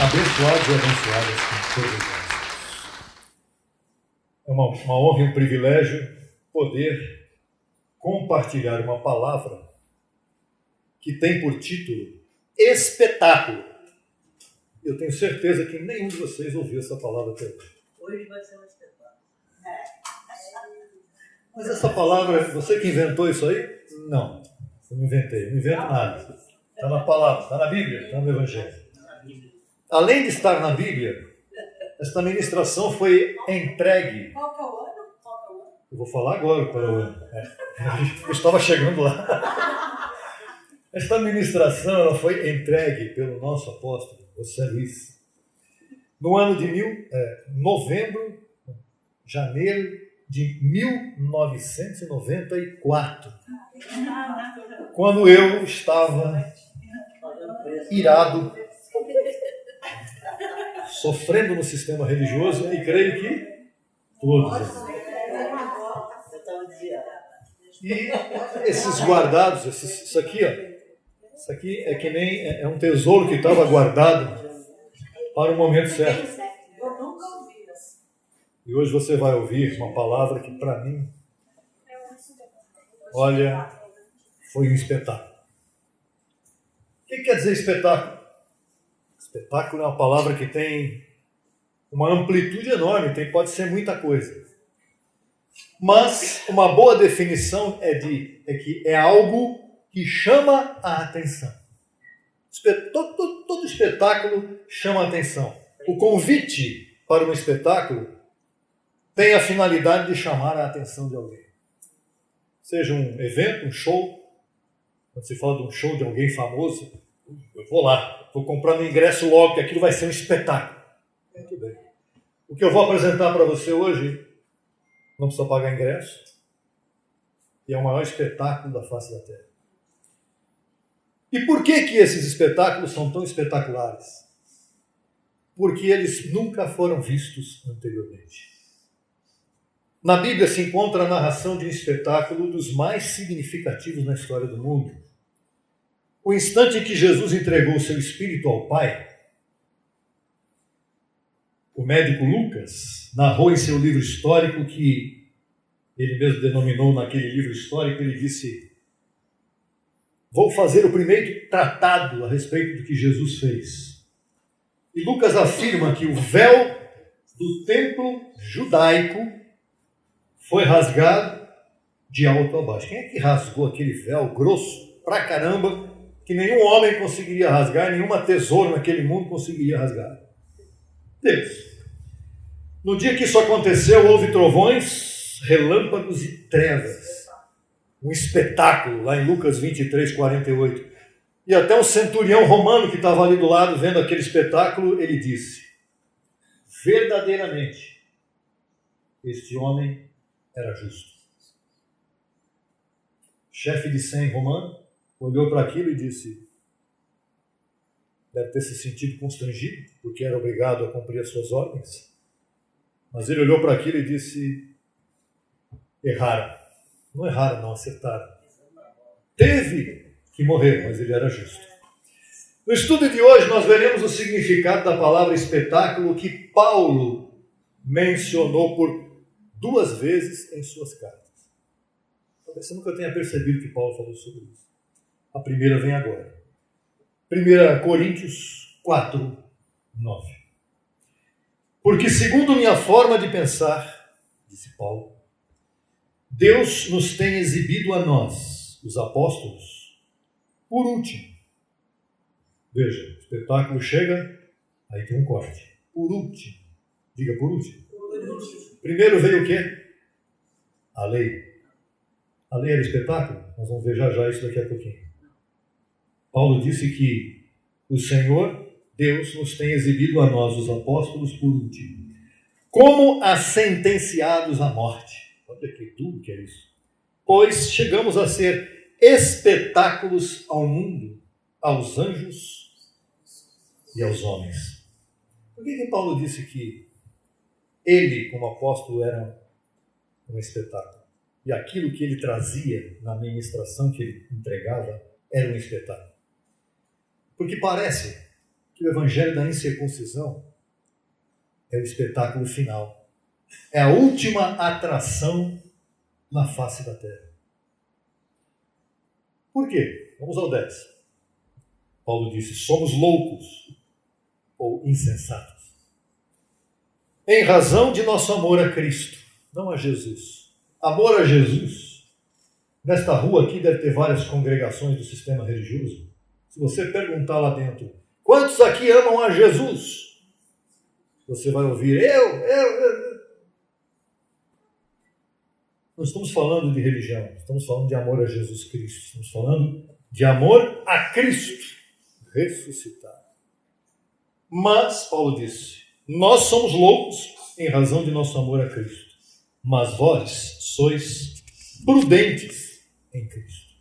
Abençoados e abençoadas com todas nós. É uma honra e um privilégio poder compartilhar uma palavra que tem por título espetáculo. Eu tenho certeza que nenhum de vocês ouviu essa palavra até hoje. Hoje vai ser um espetáculo. Mas essa palavra, você que inventou isso aí? Não, eu não inventei, não invento nada. Está na palavra, está na Bíblia, está no Evangelho. Além de estar na Bíblia, esta ministração foi entregue. Qual que é o ano? Eu vou falar agora qual é o ano. Eu estava chegando lá. Esta ministração ela foi entregue pelo nosso apóstolo, José Luiz, no ano de janeiro de 1994, quando eu estava irado, sofrendo no sistema religioso, e creio que todos. E esses guardados, isso aqui é que nem é um tesouro que estava guardado para o momento certo. E hoje você vai ouvir uma palavra que para mim, olha, foi um espetáculo. O que quer dizer espetáculo? Espetáculo é uma palavra que tem uma amplitude enorme, pode ser muita coisa. Mas uma boa definição é que é algo que chama a atenção. Todo espetáculo chama a atenção. O convite para um espetáculo tem a finalidade de chamar a atenção de alguém. Seja um evento, um show. Quando se fala de um show de alguém famoso, eu vou lá, vou comprar meu ingresso logo, que aquilo vai ser um espetáculo. Muito bem. O que eu vou apresentar para você hoje não precisa pagar ingresso e é o maior espetáculo da face da Terra. E por que esses espetáculos são tão espetaculares? Porque eles nunca foram vistos anteriormente. Na Bíblia se encontra a narração de um espetáculo dos mais significativos na história do mundo. O instante em que Jesus entregou o seu espírito ao Pai, o médico Lucas narrou em seu livro histórico, que ele mesmo denominou naquele livro histórico, ele disse: vou fazer o primeiro tratado a respeito do que Jesus fez. E Lucas afirma que o véu do templo judaico foi rasgado de alto a baixo. Quem é que rasgou aquele véu grosso pra caramba, que nenhum homem conseguiria rasgar, nenhuma tesoura naquele mundo conseguiria rasgar? Deus. No dia que isso aconteceu, houve trovões, relâmpagos e trevas. Um espetáculo, lá em Lucas 23, 48. E até um centurião romano que estava ali do lado, vendo aquele espetáculo, ele disse: verdadeiramente, este homem era justo. O chefe de 100 romano olhou para aquilo e disse, deve ter se sentido constrangido, porque era obrigado a cumprir as suas ordens, mas ele olhou para aquilo e disse: erraram. Não erraram, não, acertaram. Teve que morrer, mas ele era justo. No estudo de hoje nós veremos o significado da palavra espetáculo, que Paulo mencionou por 2 vezes em suas cartas. Talvez você nunca tenha percebido que Paulo falou sobre isso. A primeira vem agora. 1 Coríntios 4, 9. Porque segundo minha forma de pensar, disse Paulo, Deus nos tem exibido a nós, os apóstolos, por último. Veja, o espetáculo chega, aí tem um corte. Por último. Diga por último. Primeiro veio o quê? A lei. A lei era espetáculo? Nós vamos ver já isso daqui a pouquinho. Paulo disse que o Senhor, Deus, nos tem exibido a nós, os apóstolos, por último, como a sentenciados à morte. Olha que duro que é isso. Pois chegamos a ser espetáculos ao mundo, aos anjos e aos homens. Por que Paulo disse que ele, como apóstolo, era um espetáculo? E aquilo que ele trazia na ministração que ele entregava era um espetáculo. Porque parece que o evangelho da incircuncisão é o espetáculo final. É a última atração na face da terra. Por quê? Vamos ao 10. Paulo disse, somos loucos ou insensatos. Em razão de nosso amor a Cristo, não a Jesus. Amor a Jesus. Nesta rua aqui deve ter várias congregações do sistema religioso. Se você perguntar lá dentro, quantos aqui amam a Jesus? Você vai ouvir, eu. Não estamos falando de religião, estamos falando de amor a Jesus Cristo. Estamos falando de amor a Cristo ressuscitado. Mas, Paulo disse, nós somos loucos em razão de nosso amor a Cristo. Mas vós sois prudentes em Cristo.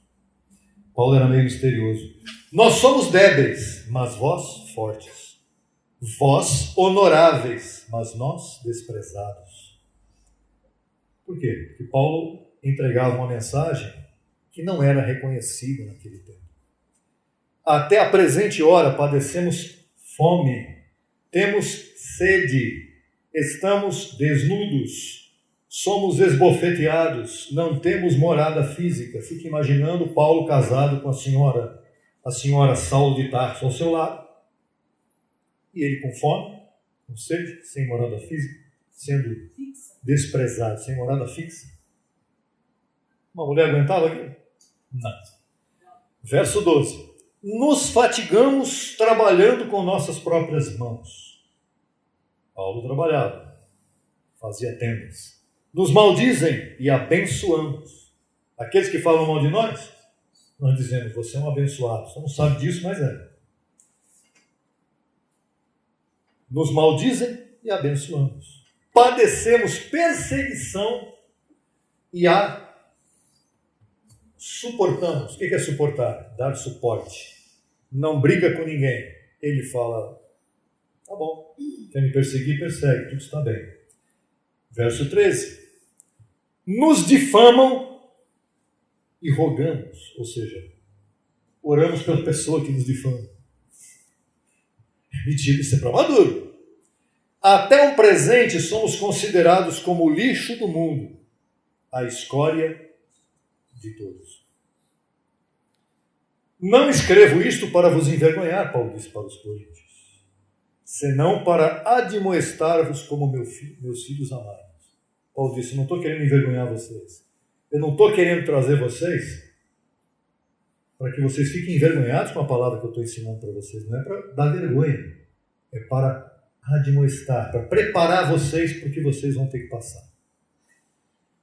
Paulo era meio misterioso. Nós somos débeis, mas vós fortes. Vós honoráveis, mas nós desprezados. Por quê? Porque Paulo entregava uma mensagem que não era reconhecida naquele tempo. Até a presente hora padecemos fome, temos sede, estamos desnudos, somos esbofeteados, não temos morada física. Fique imaginando Paulo casado com a senhora Saulo de Tarso ao seu lado, e ele com fome, com sede, sem morada física, sendo desprezado, sem morada fixa. Uma mulher aguentava aquilo? Não. Verso 12. Nos fatigamos trabalhando com nossas próprias mãos. Paulo trabalhava, fazia tendas. Nos maldizem e abençoamos. Aqueles que falam mal de nós dizemos, você é um abençoado. Você não sabe disso, mas é. Nos maldizem e abençoamos. Padecemos perseguição e a suportamos. O que é suportar? Dar suporte. Não briga com ninguém. Ele fala, tá bom, quer me perseguir, persegue, tudo está bem. Verso 13. Nos difamam e rogamos, ou seja, oramos pela pessoa que nos difama. Mentira, isso é para maduro. Até o presente somos considerados como o lixo do mundo, a escória de todos. Não escrevo isto para vos envergonhar, Paulo disse para os coríntios, senão para admoestar-vos como meus filhos amados. Paulo disse, não estou querendo envergonhar vocês. Eu não estou querendo trazer vocês para que vocês fiquem envergonhados com a palavra que eu estou ensinando para vocês. Não é para dar vergonha. É para admoestar, para preparar vocês para o que vocês vão ter que passar.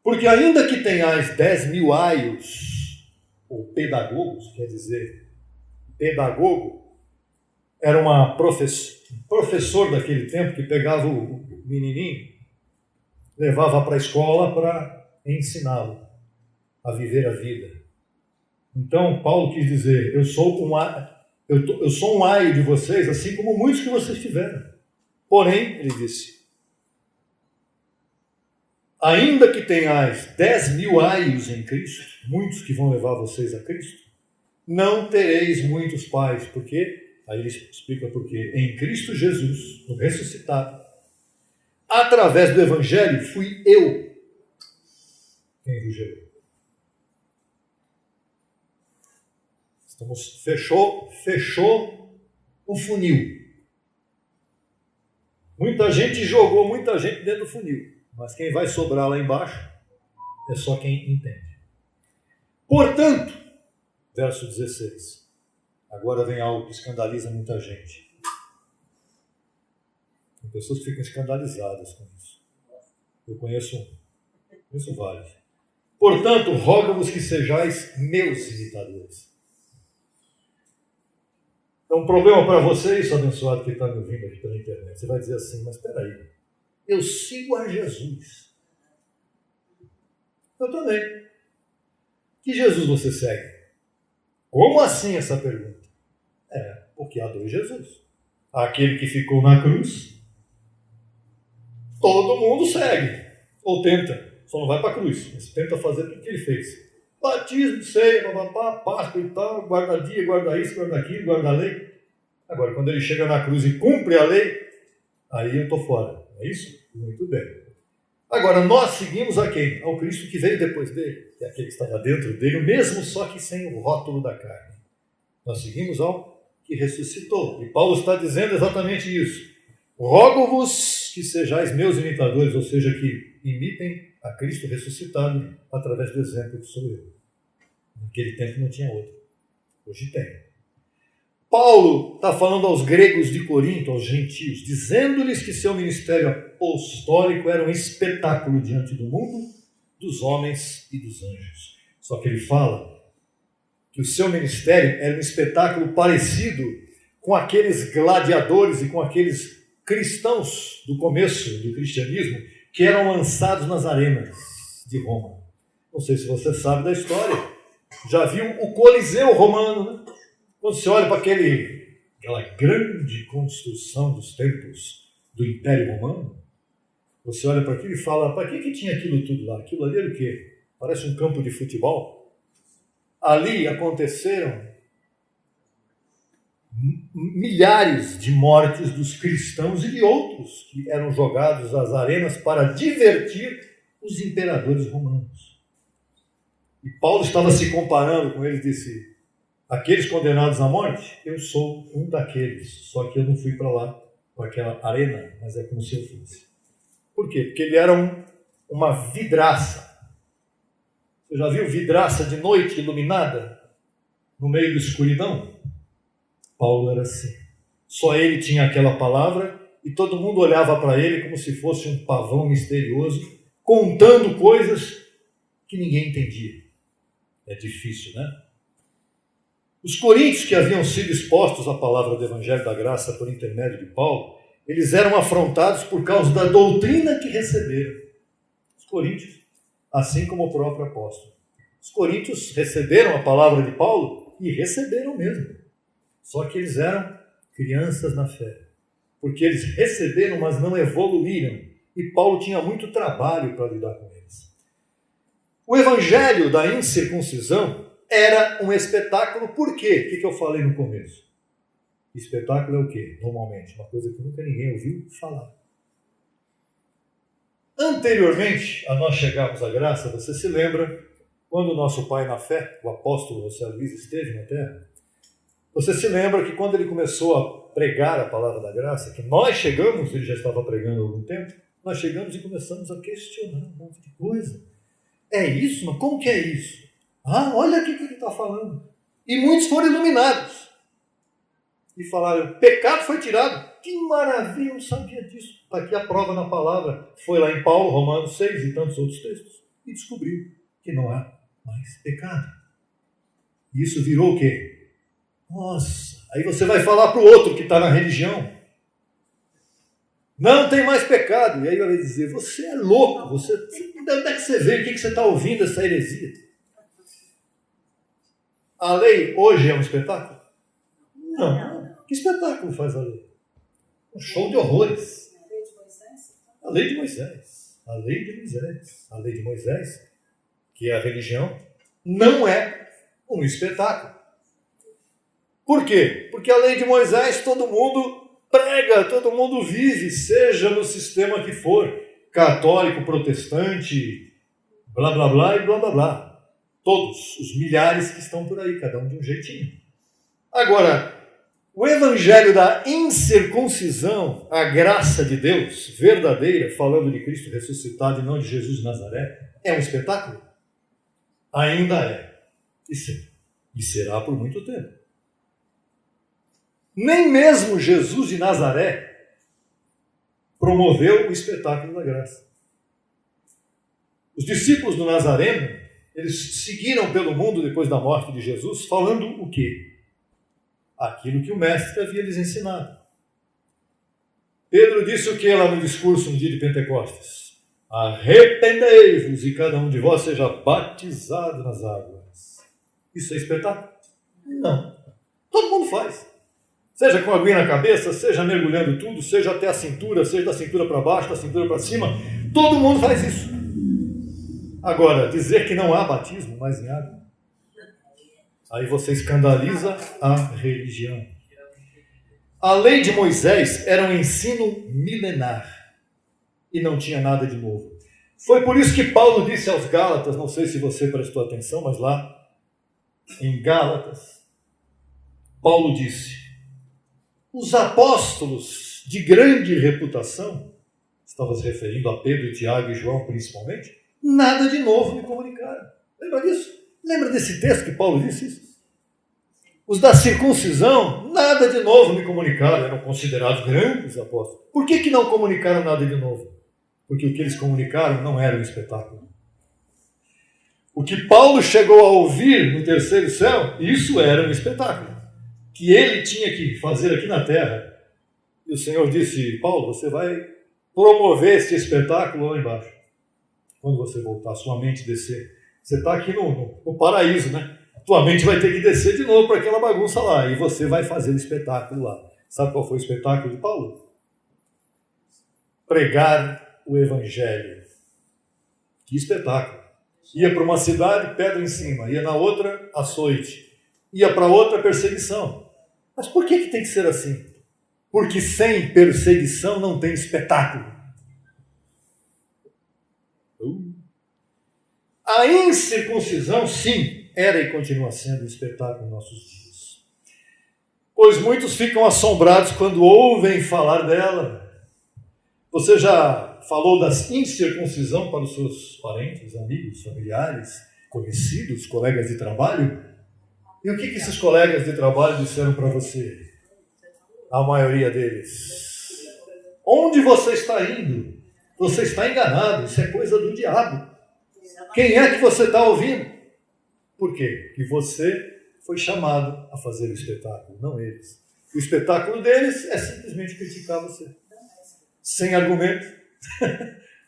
Porque ainda que tenhais 10.000 aios, ou pedagogos, quer dizer, pedagogo, era um professor daquele tempo que pegava o menininho, levava para a escola para ensiná-lo a viver a vida. Então, Paulo quis dizer, eu sou um aio de vocês, assim como muitos que vocês tiveram. Porém, ele disse, ainda que tenhais 10.000 aios em Cristo, muitos que vão levar vocês a Cristo, não tereis muitos pais. Por quê? Aí ele explica por quê. Em Cristo Jesus, no ressuscitado, através do Evangelho, fui eu quem vos gerou. Fechou o funil. Muita gente jogou muita gente dentro do funil, mas quem vai sobrar lá embaixo é só quem entende. Portanto, verso 16, agora vem algo que escandaliza muita gente. Tem pessoas que ficam escandalizadas com isso. Eu conheço vários. Portanto, rogo-vos que sejais meus imitadores. É um problema para você, isso abençoado que está me ouvindo aqui pela internet. Você vai dizer assim, mas espera aí, eu sigo a Jesus. Eu também. Que Jesus você segue? Como assim essa pergunta? Porque há dois Jesus. Aquele que ficou na cruz, todo mundo segue. Ou tenta, só não vai para a cruz, mas tenta fazer tudo o que ele fez. Batismo, ceia, papapá, Páscoa e tal, guarda dia, guarda isso, guarda aquilo, guarda a lei. Agora, quando ele chega na cruz e cumpre a lei, aí eu estou fora. É isso? Muito bem. Agora, nós seguimos a quem? Ao Cristo que veio depois dele, que é aquele que estava dentro dele, o mesmo, só que sem o rótulo da carne. Nós seguimos ao que ressuscitou. E Paulo está dizendo exatamente isso. Rogo-vos que sejais meus imitadores, ou seja, que imitem a Cristo ressuscitado através do exemplo que sou eu. Naquele tempo não tinha outro. Hoje tem. Paulo está falando aos gregos de Corinto, aos gentios, dizendo-lhes que seu ministério apostólico era um espetáculo diante do mundo, dos homens e dos anjos. Só que ele fala que o seu ministério era um espetáculo parecido com aqueles gladiadores e com aqueles cristãos do começo do cristianismo que eram lançados nas arenas de Roma. Não sei se você sabe da história. Já viu o Coliseu romano, né? Quando você olha para aquela grande construção dos templos do Império Romano, você olha para aquilo e fala, para que tinha aquilo tudo lá? Aquilo ali era o quê? Parece um campo de futebol. Ali aconteceram milhares de mortes dos cristãos e de outros que eram jogados às arenas para divertir os imperadores romanos. E Paulo estava se comparando com eles e disse, aqueles condenados à morte, eu sou um daqueles, só que eu não fui para lá, para aquela arena, mas é como se eu fosse. Por quê? Porque ele era uma vidraça. Você já viu vidraça de noite iluminada, no meio da escuridão? Paulo era assim. Só ele tinha aquela palavra e todo mundo olhava para ele como se fosse um pavão misterioso, contando coisas que ninguém entendia. É difícil, né? Os coríntios que haviam sido expostos à palavra do Evangelho da Graça por intermédio de Paulo, eles eram afrontados por causa da doutrina que receberam. Os coríntios, assim como o próprio apóstolo. Os coríntios receberam a palavra de Paulo e receberam mesmo. Só que eles eram crianças na fé. Porque eles receberam, mas não evoluíram. E Paulo tinha muito trabalho para lidar com eles. O evangelho da incircuncisão era um espetáculo. Por quê? O que eu falei no começo? Espetáculo é o quê? Normalmente, uma coisa que nunca ninguém ouviu falar. Anteriormente a nós chegarmos à graça, você se lembra, quando o nosso pai na fé, o apóstolo José Luiz, esteve na terra, você se lembra que quando ele começou a pregar a palavra da graça, que nós chegamos, ele já estava pregando há algum tempo, nós chegamos e começamos a questionar um monte de coisa. É isso? Mas como que é isso? Olha aqui o que ele está falando. E muitos foram iluminados. E falaram, o pecado foi tirado. Que maravilha, eu não sabia disso. Está aqui a prova na palavra. Foi lá em Paulo, Romanos 6 e tantos outros textos. E descobriu que não há mais pecado. E isso virou o quê? Nossa, aí você vai falar para o outro que está na religião. Não tem mais pecado. E aí vai dizer, você é louco. Onde é que você vê? O que você está ouvindo essa heresia? A lei hoje é um espetáculo? Não. Que espetáculo faz a lei? Um show de horrores. A lei de Moisés. A lei de Moisés. A lei de Moisés, que é a religião, não é um espetáculo. Por quê? Porque a lei de Moisés todo mundo prega, todo mundo vive, seja no sistema que for, católico, protestante, blá blá blá e blá blá blá. Todos os milhares que estão por aí, cada um de um jeitinho. Agora, o evangelho da incircuncisão, a graça de Deus verdadeira, falando de Cristo ressuscitado e não de Jesus de Nazaré, é um espetáculo? Ainda é. E será por muito tempo. Nem mesmo Jesus de Nazaré promoveu o espetáculo da graça. Os discípulos do Nazareno, eles seguiram pelo mundo depois da morte de Jesus, falando o quê? Aquilo que o mestre havia lhes ensinado. Pedro disse o que lá no discurso no dia de Pentecostes? Arrependei-vos e cada um de vós seja batizado nas águas. Isso é espetáculo? Não. Todo mundo faz. Seja com a aguinha na cabeça, seja mergulhando tudo, seja até a cintura, seja da cintura para baixo, da cintura para cima, todo mundo faz isso. Agora, dizer que não há batismo mais em água, aí você escandaliza a religião. A lei de Moisés era um ensino milenar e não tinha nada de novo. Foi por isso que Paulo disse aos Gálatas, não sei se você prestou atenção, mas lá em Gálatas, Paulo disse: os apóstolos de grande reputação, estava se referindo a Pedro, Tiago e João principalmente, nada de novo me comunicaram. Lembra disso? Lembra desse texto que Paulo disse isso? Os da circuncisão, nada de novo me comunicaram, eram considerados grandes apóstolos. Por que não comunicaram nada de novo? Porque o que eles comunicaram não era um espetáculo. O que Paulo chegou a ouvir no terceiro céu, isso era um espetáculo, que ele tinha que fazer aqui na terra. E o Senhor disse: Paulo, você vai promover este espetáculo lá embaixo. Quando você voltar, sua mente descer. Você está aqui no paraíso, né? Tua mente vai ter que descer de novo para aquela bagunça lá. E você vai fazer o espetáculo lá. Sabe qual foi o espetáculo de Paulo? Pregar o Evangelho. Que espetáculo. Ia para uma cidade, pedra em cima. Ia na outra, açoite. Ia para outra, perseguição. Mas por que tem que ser assim? Porque sem perseguição não tem espetáculo. A incircuncisão, sim, era e continua sendo um espetáculo em nossos dias. Pois muitos ficam assombrados quando ouvem falar dela. Você já falou da incircuncisão para os seus parentes, amigos, familiares, conhecidos, colegas de trabalho? E o que esses colegas de trabalho disseram para você? A maioria deles: onde você está indo? Você está enganado, isso é coisa do diabo. Quem é que você está ouvindo? Por quê? Porque você foi chamado a fazer o espetáculo, não eles. O espetáculo deles é simplesmente criticar você. Sem argumento.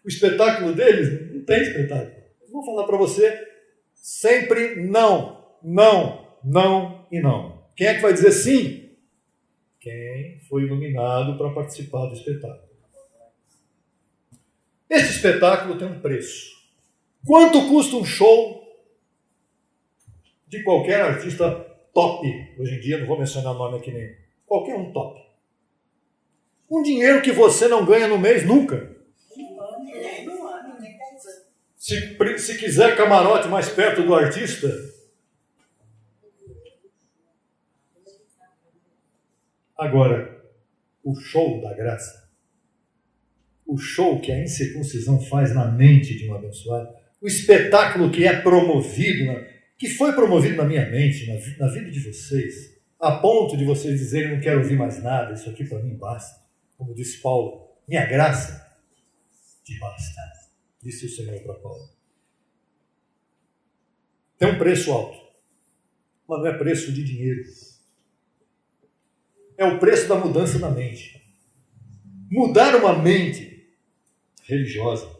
O espetáculo deles não tem espetáculo. Eu vou falar para você sempre não, não, não e não. Quem é que vai dizer sim? Quem foi iluminado para participar do espetáculo. Esse espetáculo tem um preço. Quanto custa um show de qualquer artista top? Hoje em dia, não vou mencionar nome aqui nenhum. Qualquer um top. Um dinheiro que você não ganha no mês nunca. Se quiser camarote mais perto do artista, agora, o show da graça, o show que a incircuncisão faz na mente de um abençoado, o espetáculo que é promovido, que foi promovido na minha mente, na vida de vocês, a ponto de vocês dizerem: não quero ouvir mais nada, isso aqui para mim basta. Como disse Paulo, minha graça te basta, disse o Senhor para Paulo. Tem um preço alto, mas não é preço de dinheiro. É o preço da mudança da mente. Mudar uma mente religiosa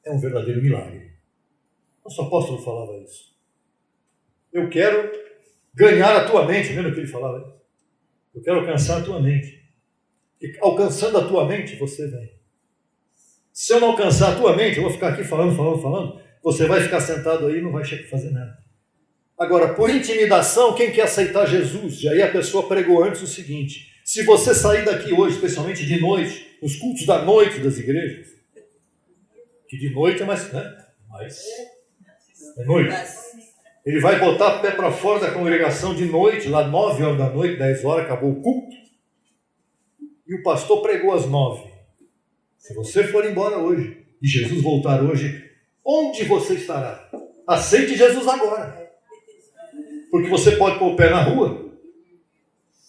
é um verdadeiro milagre. Nosso apóstolo falava isso. Eu quero ganhar a tua mente, vendo o que ele falava? Eu quero alcançar a tua mente. E alcançando a tua mente, você vem. Se eu não alcançar a tua mente, eu vou ficar aqui falando, você vai ficar sentado aí e não vai fazer nada. Agora, por intimidação, quem quer aceitar Jesus? E aí a pessoa pregou antes o seguinte: se você sair daqui hoje, especialmente de noite, nos cultos da noite das igrejas, que de noite é mais, né? Mas é noite. Ele vai botar o pé para fora da congregação de noite, lá 9 horas da noite, 10 horas, acabou o culto. E o pastor pregou às 9. Se você for embora hoje, e Jesus voltar hoje, onde você estará? Aceite Jesus agora. Porque você pode pôr o pé na rua,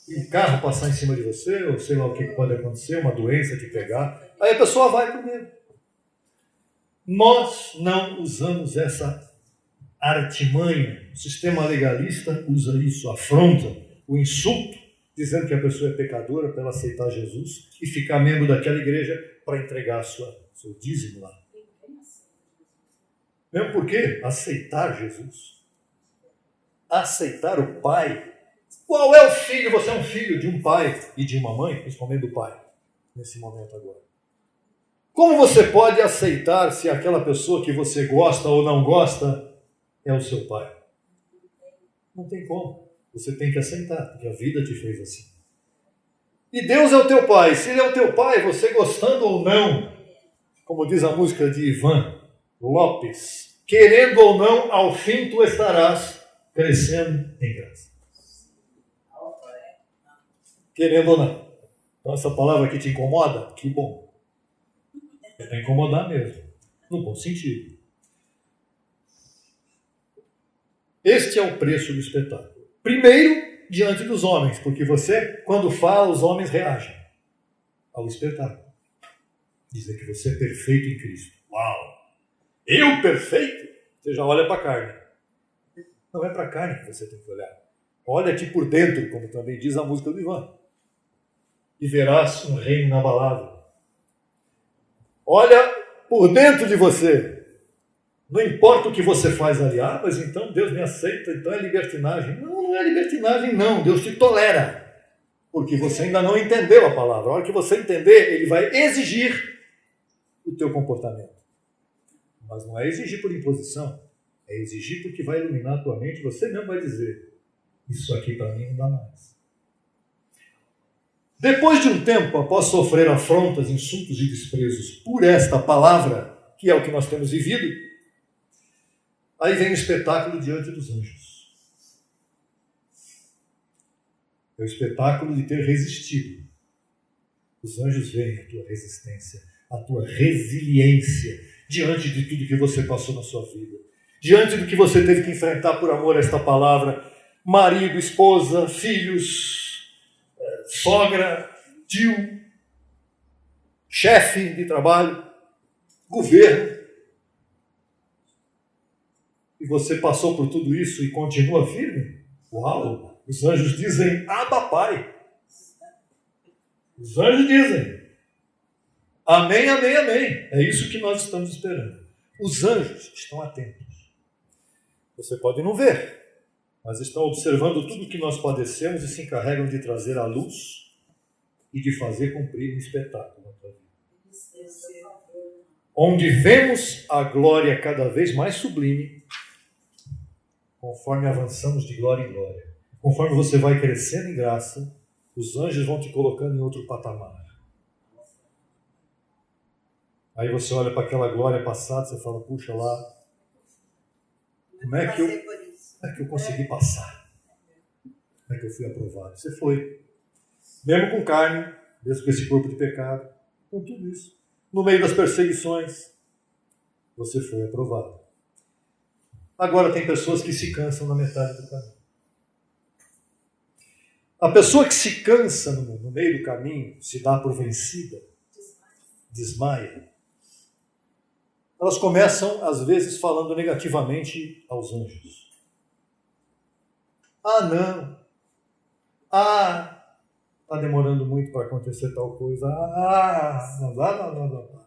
e um carro passar em cima de você, ou sei lá o que pode acontecer, uma doença te pegar. Aí a pessoa vai por medo. Nós não usamos essa artimanha. O sistema legalista usa isso, afronta, o insulto, dizendo que a pessoa é pecadora para ela aceitar Jesus e ficar membro daquela igreja para entregar seu dízimo lá. Mesmo porque aceitar Jesus, aceitar o Pai. Qual é o filho? Você é um filho de um pai e de uma mãe, principalmente do pai, nesse momento agora. Como você pode aceitar se aquela pessoa que você gosta ou não gosta é o seu pai? Não tem como. Você tem que aceitar, porque a vida te fez assim. E Deus é o teu Pai. Se Ele é o teu Pai, você gostando ou não, como diz a música de Ivan Lopes, querendo ou não, ao fim tu estarás crescendo em graça. Querendo ou não. Então essa palavra aqui te incomoda? Que bom. É para incomodar mesmo. No bom sentido. Este é o preço do espetáculo. Primeiro, diante dos homens, porque você, quando fala, os homens reagem ao espetáculo. Dizer que você é perfeito em Cristo. Uau! Eu perfeito? Você já olha para a carne. Não é para a carne que você tem que olhar. Olha-te por dentro, como também diz a música do Ivan. E verás um reino inabalável. Olha por dentro de você. Não importa o que você faz ali. Ah, mas então Deus me aceita, então é libertinagem. Não, não é libertinagem não. Deus te tolera. Porque você ainda não entendeu a palavra. A hora que você entender, Ele vai exigir o teu comportamento. Mas não é exigir por imposição. É exigir porque vai iluminar a tua mente. Você mesmo vai dizer, isso aqui para mim não dá mais. Depois de um tempo, após sofrer afrontas, insultos e desprezos por esta palavra, que é o que nós temos vivido, aí vem o espetáculo diante dos anjos. É o espetáculo de ter resistido. Os anjos veem a tua resistência, a tua resiliência diante de tudo que você passou na sua vida, diante do que você teve que enfrentar por amor a esta palavra, marido, esposa, filhos, sogra, tio, chefe de trabalho, governo. E você passou por tudo isso e continua firme? Uau! Os anjos dizem, Abba, Pai. Os anjos dizem, amém, amém, amém. É isso que nós estamos esperando. Os anjos estão atentos. Você pode não ver, mas estão observando tudo que nós padecemos e se encarregam de trazer à luz e de fazer cumprir um espetáculo na tua vida. Onde vemos a glória cada vez mais sublime, conforme avançamos de glória em glória. Conforme você vai crescendo em graça, os anjos vão te colocando em outro patamar. Aí você olha para aquela glória passada, você fala, puxa lá, como é que eu consegui passar? Como é que eu fui aprovado? Você foi. Mesmo com carne, mesmo com esse corpo de pecado, com tudo isso. No meio das perseguições, você foi aprovado. Agora tem pessoas que se cansam na metade do caminho. A pessoa que se cansa no meio do caminho, se dá por vencida, desmaia. Elas começam, às vezes, falando negativamente aos anjos. Ah, não. Ah, está demorando muito para acontecer tal coisa. Ah, não dá, não.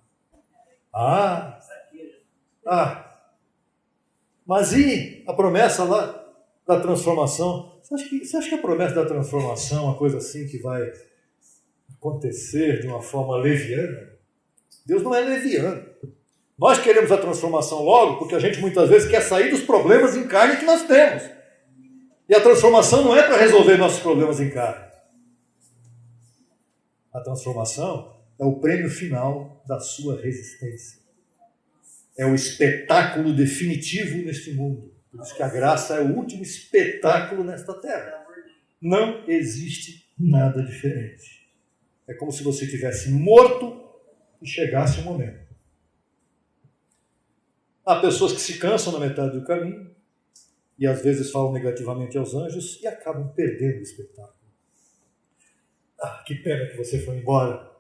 Mas e a promessa lá da transformação? Você acha que a promessa da transformação é uma coisa assim que vai acontecer de uma forma leviana? Deus não é leviano. Nós queremos a transformação logo porque a gente muitas vezes quer sair dos problemas em carne que nós temos. E a transformação não é para resolver nossos problemas em carne. A transformação é o prêmio final da sua resistência. É o espetáculo definitivo neste mundo. Por isso que a graça é o último espetáculo nesta terra. Não existe nada diferente. É como se você tivesse morto e chegasse o momento. Há pessoas que se cansam na metade do caminho e às vezes falam negativamente aos anjos e acabam perdendo o espetáculo. Ah, que pena que você foi embora.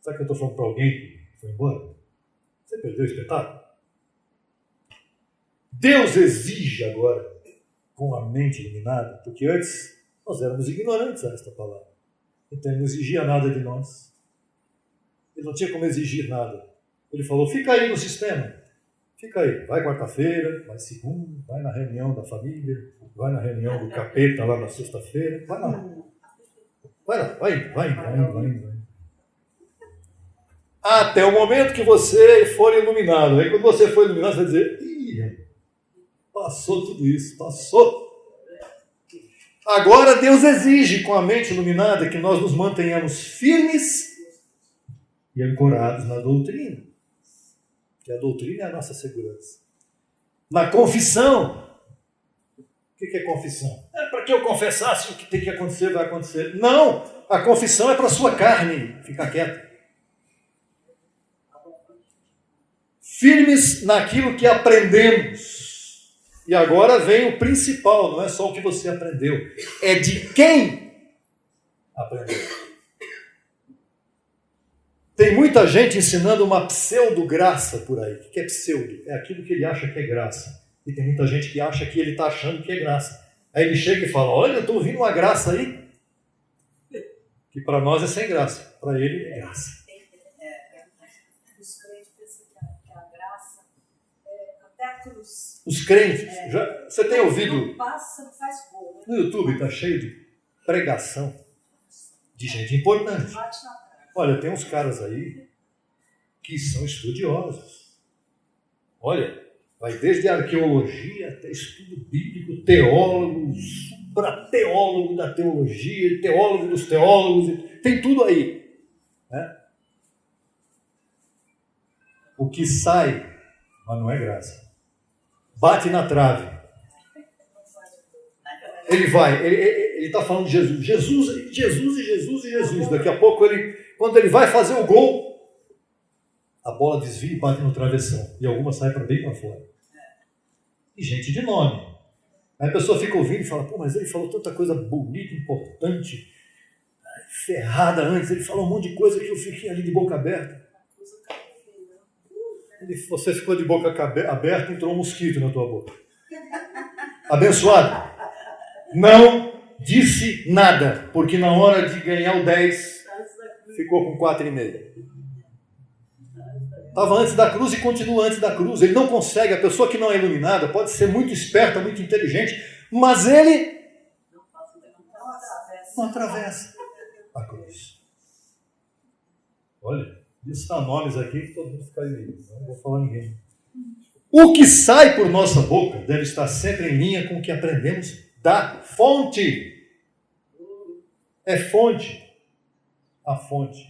Sabe que eu estou falando para alguém que foi embora? Você perdeu o espetáculo? Deus exige agora, com a mente iluminada, porque antes nós éramos ignorantes a esta palavra. Então ele não exigia nada de nós. Ele não tinha como exigir nada. Ele falou, fica aí no sistema. Fica aí. Vai quarta-feira, vai segunda, vai na reunião da família, vai na reunião do capeta lá na sexta-feira. Vai lá. Vai. Até o momento que você for iluminado. Aí quando você for iluminado, você vai dizer, passou tudo isso, passou. Agora Deus exige com a mente iluminada que nós nos mantenhamos firmes e ancorados na doutrina. Que a doutrina é a nossa segurança. Na confissão. O que é confissão? É para que eu confessasse o que tem que acontecer, vai acontecer. Não! A confissão é para a sua carne. Fica quieto. Firmes naquilo que aprendemos. E agora vem o principal, não é só o que você aprendeu, é de quem aprendeu. Tem muita gente ensinando uma pseudo-graça por aí. O que é pseudo? É aquilo que ele acha que é graça. E tem muita gente que acha que ele está achando que é graça. Aí ele chega e fala, olha, eu estou ouvindo uma graça aí, que para nós é sem graça, para ele é graça. Os crentes pensam que a graça é até a cruz. Os crentes, você tem ouvido? Não passa, não faz gol. Né? No YouTube está cheio de pregação de gente importante. Bate na cara. Olha, tem uns caras aí que são estudiosos. Olha, vai desde arqueologia até estudo bíblico, teólogo, supra-teólogo da teologia, teólogo dos teólogos, tem tudo aí. Né? O que sai, mas não é graça. Bate na trave. Ele vai, ele está falando de Jesus. Jesus. Daqui a pouco, quando ele vai fazer o gol, a bola desvia e bate no travessão. E alguma sai bem para fora. E gente de nome. Aí a pessoa fica ouvindo e fala, pô, mas ele falou tanta coisa bonita, importante, ferrada antes. Ele falou um monte de coisa que eu fiquei ali de boca aberta. Você ficou de boca aberta e entrou um mosquito na tua boca. Abençoado. Não disse nada, porque na hora de ganhar o 10, ficou com 4,5. Estava antes da cruz e continua antes da cruz. Ele não consegue, a pessoa que não é iluminada pode ser muito esperta, muito inteligente, mas ele não atravessa a cruz. Olha, listar nomes aqui que todo mundo fica aí. Não vou falar ninguém. O que sai por nossa boca deve estar sempre em linha com o que aprendemos da fonte. É fonte. A fonte.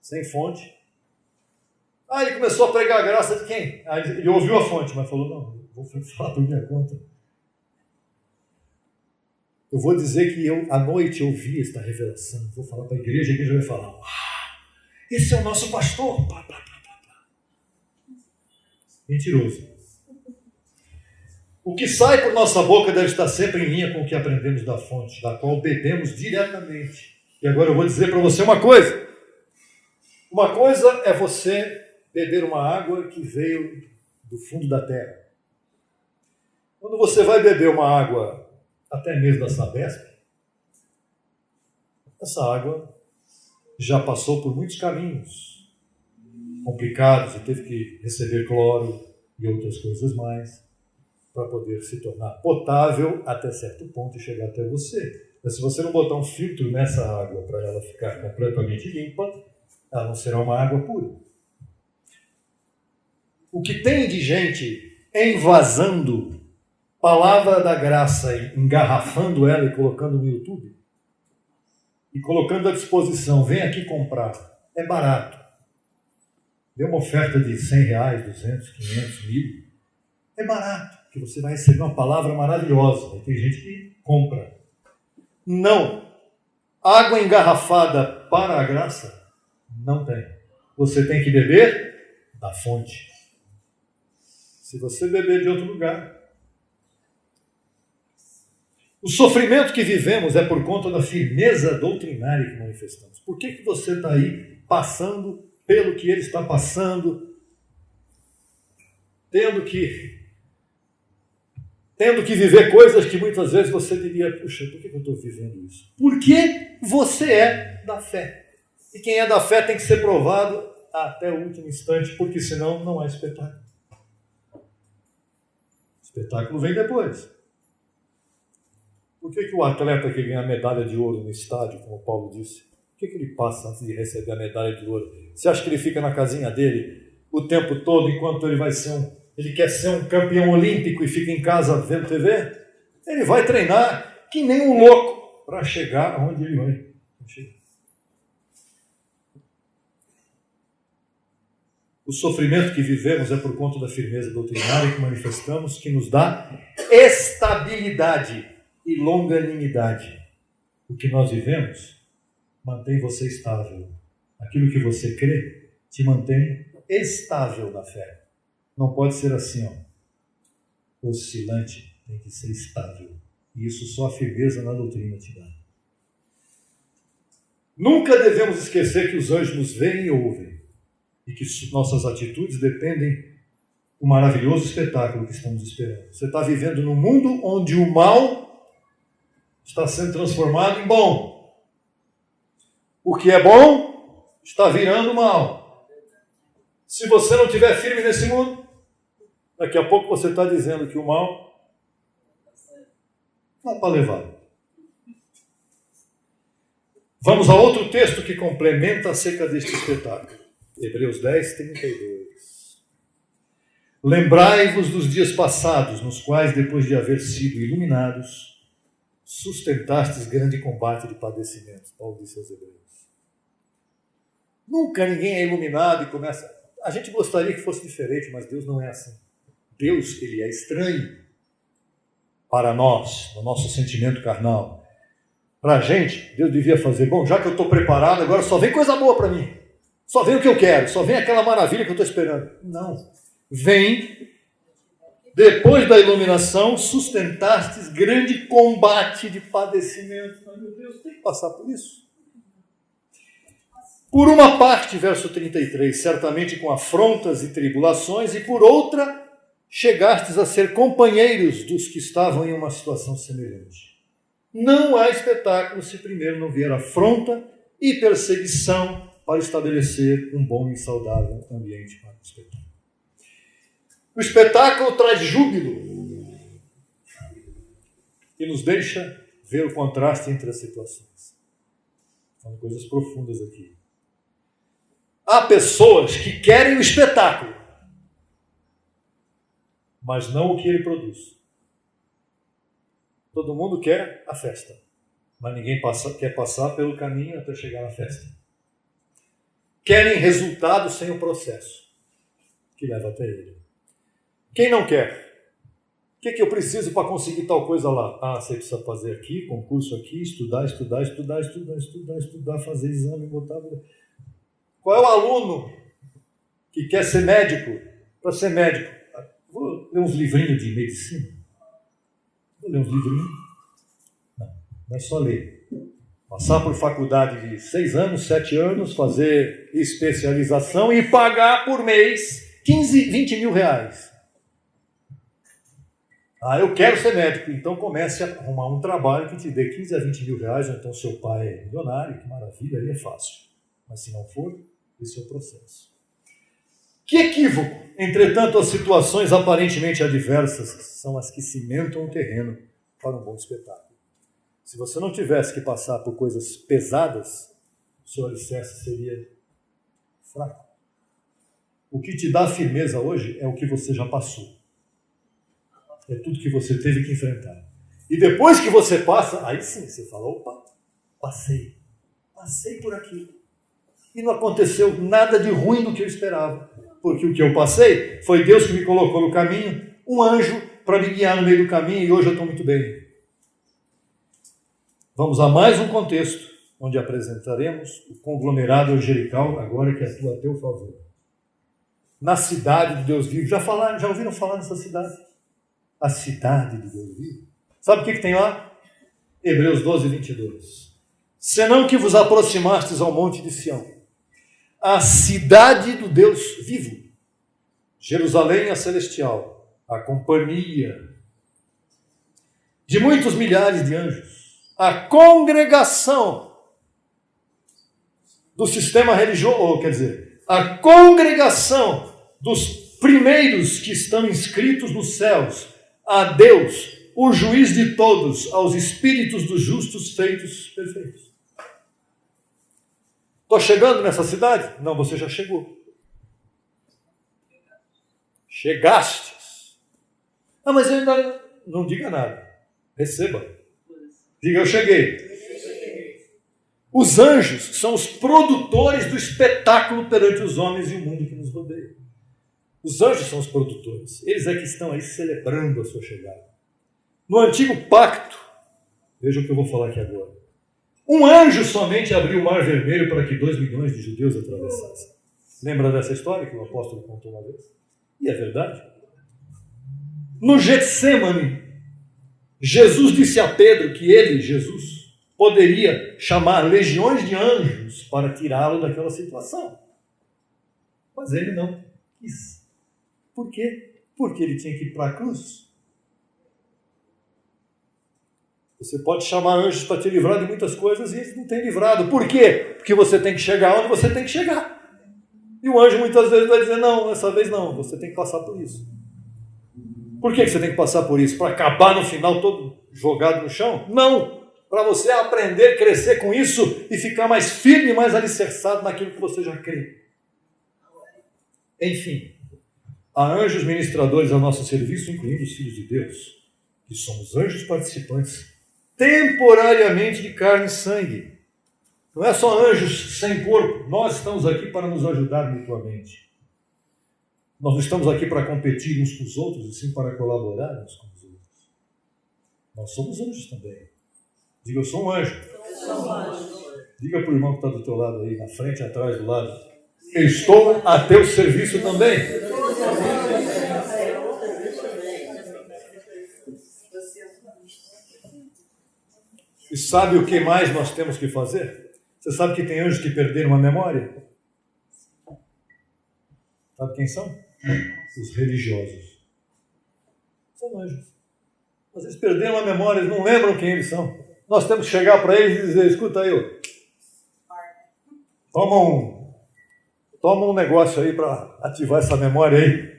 Sem fonte. Ele começou a pregar a graça de quem? Ele ouviu a fonte, mas falou, não, vou falar por minha conta. Eu vou dizer que à noite eu vi esta revelação. Vou falar para a igreja vai falar, esse é o nosso pastor. Mentiroso. O que sai por nossa boca deve estar sempre em linha com o que aprendemos da fonte, da qual bebemos diretamente. E agora eu vou dizer para você uma coisa. Uma coisa é você beber uma água que veio do fundo da terra. Quando você vai beber uma água, até mesmo da Sabesp, essa água já passou por muitos caminhos complicados e teve que receber cloro e outras coisas mais para poder se tornar potável até certo ponto e chegar até você. Mas se você não botar um filtro nessa água para ela ficar completamente limpa, ela não será uma água pura. O que tem de gente envasando palavra da graça, engarrafando ela e colocando no YouTube, e colocando à disposição, vem aqui comprar, é barato. Dê uma oferta de R$100, 200, 500, 1.000, é barato, que você vai receber uma palavra maravilhosa. Tem gente que compra. Não. Água engarrafada para a graça, não tem. Você tem que beber da fonte. Se você beber de outro lugar. O sofrimento que vivemos é por conta da firmeza doutrinária que manifestamos. Por que você está aí passando pelo que ele está passando, tendo que viver coisas que muitas vezes você diria, puxa, por que eu estou vivendo isso? Porque você é da fé. E quem é da fé tem que ser provado até o último instante, porque senão não há espetáculo. O espetáculo vem depois. Por que o atleta que ganha a medalha de ouro no estádio, como o Paulo disse, o que ele passa antes de receber a medalha de ouro? Você acha que ele fica na casinha dele o tempo todo, enquanto ele quer ser um campeão olímpico e fica em casa vendo TV? Ele vai treinar, que nem um louco para chegar aonde ele vai chegar. O sofrimento que vivemos é por conta da firmeza doutrinária que manifestamos, que nos dá estabilidade e longanimidade. O que nós vivemos mantém você estável. Aquilo que você crê te mantém estável na fé. Não pode ser assim, oscilante, tem que ser estável. E isso só a firmeza na doutrina te dá. Nunca devemos esquecer que os anjos nos veem e ouvem, e que nossas atitudes dependem do maravilhoso espetáculo que estamos esperando. Você está vivendo num mundo onde o mal está sendo transformado em bom. O que é bom está virando mal. Se você não estiver firme nesse mundo, daqui a pouco você está dizendo que o mal dá para levar. Vamos a outro texto que complementa acerca deste espetáculo. Hebreus 10, 32. Lembrai-vos dos dias passados, nos quais, depois de haver sido iluminados, sustentastes grande combate de padecimentos. Paulo disse aos Hebreus. Nunca ninguém é iluminado e começa... A gente gostaria que fosse diferente, mas Deus não é assim. Deus, ele é estranho para nós, no nosso sentimento carnal. Para a gente, Deus devia fazer, bom, já que eu estou preparado, agora só vem coisa boa para mim. Só vem o que eu quero, só vem aquela maravilha que eu estou esperando. Não. Vem, depois da iluminação, sustentastes grande combate de padecimento. Mas, meu Deus, tem que passar por isso. Por uma parte, verso 33, certamente com afrontas e tribulações, e por outra, chegastes a ser companheiros dos que estavam em uma situação semelhante. Não há espetáculo se primeiro não vier afronta e perseguição para estabelecer um bom e saudável ambiente para o espetáculo. O espetáculo traz júbilo e nos deixa ver o contraste entre as situações. São coisas profundas aqui. Há pessoas que querem o espetáculo, mas não o que ele produz. Todo mundo quer a festa, mas ninguém quer passar pelo caminho até chegar na festa. Querem resultado sem o processo que leva até ele. Quem não quer? O que eu preciso para conseguir tal coisa lá? Ah, você precisa fazer aqui, concurso aqui, estudar, fazer exame, botar... Qual é o aluno que quer ser médico? Para ser médico, vou ler uns livrinhos de medicina? Vou ler uns livrinhos? Não é só ler. Passar por faculdade de 6 anos, 7 anos, fazer especialização e pagar por mês 15, 20 mil reais. Ah, eu quero ser médico, então comece a arrumar um trabalho que te dê 15 a 20 mil reais, ou então seu pai é milionário, que maravilha, aí é fácil. Mas se não for, esse é o processo. Que equívoco! Entretanto, as situações aparentemente adversas são as que cimentam o terreno para um bom espetáculo. Se você não tivesse que passar por coisas pesadas, o seu alicerce seria fraco. O que te dá firmeza hoje é o que você já passou. É tudo que você teve que enfrentar. E depois que você passa, aí sim, você fala, opa, passei por aquilo. E não aconteceu nada de ruim do que eu esperava. Porque o que eu passei foi Deus que me colocou no caminho, um anjo para me guiar no meio do caminho, e hoje eu estou muito bem. Vamos a mais um contexto, onde apresentaremos o conglomerado angelical, agora que atua a teu favor. Na cidade de Deus vivo. Já ouviram falar nessa cidade? A cidade de Deus vivo. Sabe o que tem lá? Hebreus 12, 22. Senão que vos aproximastes ao monte de Sião, a cidade do Deus vivo, Jerusalém a celestial, a companhia de muitos milhares de anjos, a congregação do sistema religioso, ou quer dizer, a congregação dos primeiros que estão inscritos nos céus, a Deus, o juiz de todos, aos espíritos dos justos feitos perfeitos. Estou chegando nessa cidade? Não, você já chegou. Chegastes. Ah, mas eu ainda não diga nada. Receba. Diga, eu cheguei. Os anjos são os produtores do espetáculo perante os homens e o mundo que nos rodeia. Os anjos são os produtores. Eles é que estão aí celebrando a sua chegada. No antigo pacto, veja o que eu vou falar aqui agora. Um anjo somente abriu o mar vermelho para que 2 milhões de judeus atravessassem. Lembra dessa história que o apóstolo contou uma vez? E é verdade. No Getsêmani, Jesus disse a Pedro que ele, Jesus, poderia chamar legiões de anjos para tirá-lo daquela situação. Mas ele não quis. Por quê? Porque ele tinha que ir para a cruz. Você pode chamar anjos para te livrar de muitas coisas e eles não têm livrado. Por quê? Porque você tem que chegar onde você tem que chegar. E o anjo muitas vezes vai dizer, não, dessa vez não, você tem que passar por isso. Por que você tem que passar por isso? Para acabar no final todo jogado no chão? Não! Para você aprender, crescer com isso e ficar mais firme e mais alicerçado naquilo que você já crê. Enfim, há anjos ministradores ao nosso serviço, incluindo os filhos de Deus, que somos anjos participantes temporariamente de carne e sangue. Não é só anjos sem corpo, nós estamos aqui para nos ajudar mutuamente. Nós não estamos aqui para competir uns com os outros, e sim para colaborar uns com os outros. Nós somos anjos também. Diga, eu sou um anjo. Diga para o irmão que está do teu lado aí, na frente, atrás, do lado. Eu estou a teu serviço também. E sabe o que mais nós temos que fazer? Você sabe que tem anjos que perderam a memória? Sabe quem são? Os religiosos. São anjos. Mas eles perderam a memória, eles não lembram quem eles são. Nós temos que chegar para eles e dizer, escuta aí, toma um negócio aí para ativar essa memória aí.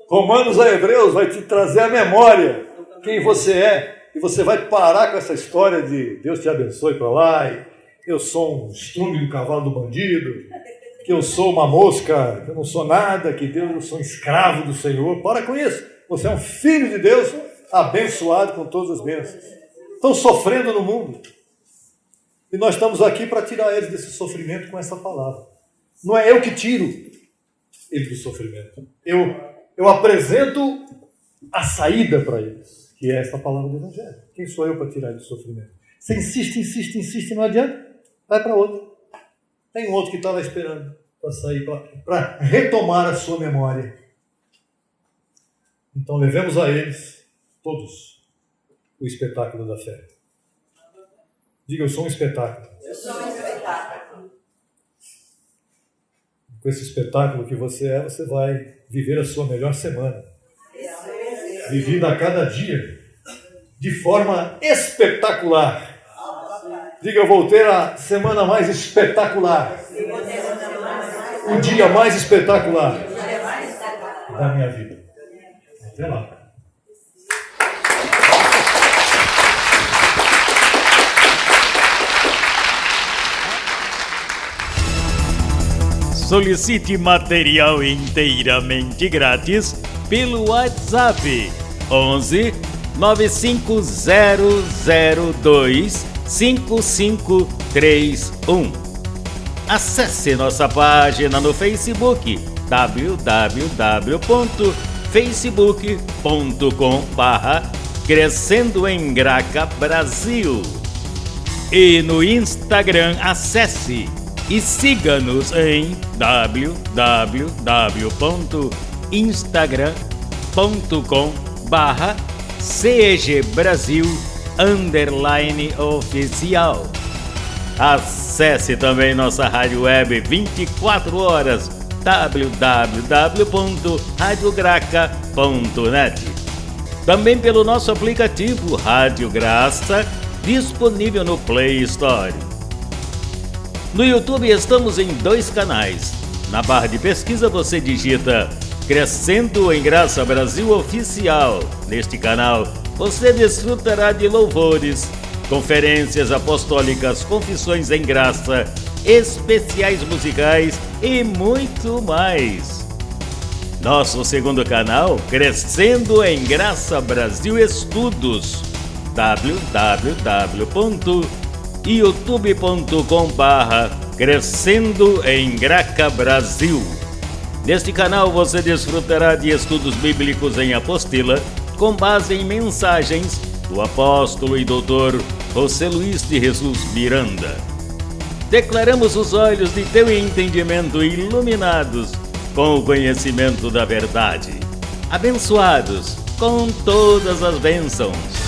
Romanos a Hebreus vai te trazer a memória, quem você é, e você vai parar com essa história de Deus te abençoe para lá, e eu sou um estrume do cavalo do bandido, que eu sou uma mosca, que eu não sou nada, que eu sou um escravo do Senhor. Para com isso. Você é um filho de Deus, abençoado com todas as bênçãos. Estão sofrendo no mundo. E nós estamos aqui para tirar eles desse sofrimento com essa palavra. Não é eu que tiro eles do sofrimento. Eu apresento a saída para eles, que é essa palavra do Evangelho. Quem sou eu para tirar eles do sofrimento? Você insiste, não adianta. Vai para outro. Tem um outro que está lá esperando para sair, para retomar a sua memória. Então levemos a eles, todos, o espetáculo da fé. Diga, eu sou um espetáculo. Eu sou um espetáculo. Com esse espetáculo que você é, você vai viver a sua melhor semana. Vivida a cada dia, de forma espetacular. Diga, eu vou ter a semana mais espetacular. O dia mais espetacular da minha vida. Até lá. Solicite material inteiramente grátis pelo WhatsApp 11 95002 5531. Acesse nossa página no Facebook www.facebook.com/Crescendo em Graca Brasil e no Instagram acesse e siga-nos em www.instagram.com/CEGBrasil_oficial. Acesse também nossa rádio web 24 horas www.radiograca.net. Também pelo nosso aplicativo Rádio Graça, disponível no Play Store. No YouTube estamos em 2 canais. Na barra de pesquisa você digita Crescendo em Graça Brasil Oficial. Neste canal você desfrutará de louvores, conferências apostólicas, confissões em graça, especiais musicais e muito mais. Nosso segundo canal, Crescendo em Graça Brasil Estudos, www.youtube.com/Crescendo em Graca Brasil. Neste canal você desfrutará de estudos bíblicos em apostila, com base em mensagens do apóstolo e doutor José Luiz de Jesus Miranda. Declaramos os olhos de teu entendimento iluminados com o conhecimento da verdade, abençoados com todas as bênçãos.